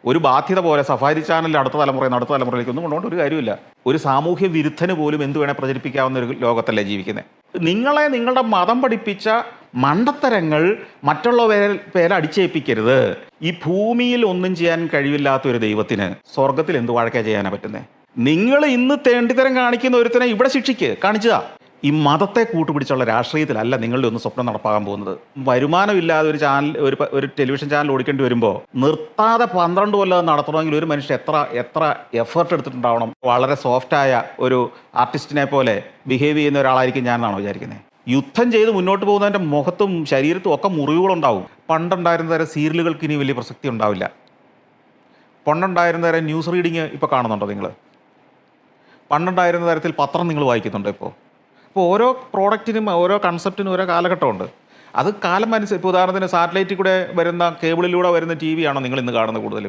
ഒരു ബാധ്യത പോലെ സഫാരി ചാനലിൽ അടുത്ത തലമുറയിലേക്ക് ഒന്നും കൊണ്ടുകൊണ്ട് ഒരു കാര്യമില്ല. ഒരു സാമൂഹ്യ വിരുദ്ധന് പോലും എന്ത് വേണേൽ പ്രചരിപ്പിക്കാവുന്ന ഒരു ലോകത്തല്ലേ ജീവിക്കുന്നത്. നിങ്ങളെ നിങ്ങളുടെ മതം പഠിപ്പിച്ച മണ്ടത്തരങ്ങൾ മറ്റുള്ളവരെ അടിച്ചേൽപ്പിക്കരുത്. ഈ ഭൂമിയിൽ ഒന്നും ചെയ്യാൻ കഴിവില്ലാത്ത ഒരു ദൈവത്തിന് സ്വർഗത്തിൽ എന്ത് വഴക്കാ ചെയ്യാനാ പറ്റുന്നത്? നിങ്ങൾ ഇന്ന് തേണ്ടിത്തരം കാണിക്കുന്ന ഒരുത്തനെ ഇവിടെ കാണിച്ചതാ. ഈ മതത്തെ കൂട്ടുപിടിച്ചുള്ള രാഷ്ട്രീയത്തിലല്ല നിങ്ങളുടെ ഒന്ന് സ്വപ്നം നടപ്പാകാൻ പോകുന്നത്. വരുമാനമില്ലാതെ ഒരു ടെലിവിഷൻ ചാനൽ ഓടിക്കേണ്ടി വരുമ്പോൾ നിർത്താതെ 12 കൊല്ലം നടത്തണമെങ്കിൽ ഒരു മനുഷ്യൻ എത്ര എഫേർട്ട് എടുത്തിട്ടുണ്ടാവണം. വളരെ സോഫ്റ്റായ ഒരു ആർട്ടിസ്റ്റിനെ പോലെ ബിഹേവ് ചെയ്യുന്ന ഒരാളായിരിക്കും ഞാനെന്നാണോ വിചാരിക്കുന്നത്? യുദ്ധം ചെയ്ത് മുന്നോട്ട് പോകുന്നതിൻ്റെ മുഖത്തും ശരീരത്തും ഒക്കെ മുറിവുകളുണ്ടാവും. പണ്ടുണ്ടായിരുന്ന തരം സീരിയലുകൾക്ക് ഇനി വലിയ പ്രസക്തി ഉണ്ടാവില്ല. പണ്ടുണ്ടായിരുന്ന തരം ന്യൂസ് റീഡിങ് ഇപ്പോൾ കാണുന്നുണ്ടോ നിങ്ങൾ? പണ്ടുണ്ടായിരുന്ന തരത്തിൽ പത്രം നിങ്ങൾ വായിക്കുന്നുണ്ടോ ഇപ്പോൾ? അപ്പോൾ ഓരോ പ്രോഡക്റ്റിനും ഓരോ കൺസെപ്റ്റിനും ഓരോ കാലഘട്ടമുണ്ട്. അത് കാലം അനുസരിച്ച്, ഇപ്പോൾ ഉദാഹരണത്തിന് സാറ്റലൈറ്റിൽ കൂടെ വരുന്ന കേബിളിലൂടെ വരുന്ന TV ആണോ നിങ്ങൾ ഇന്ന് കാണുന്നത് കൂടുതലും?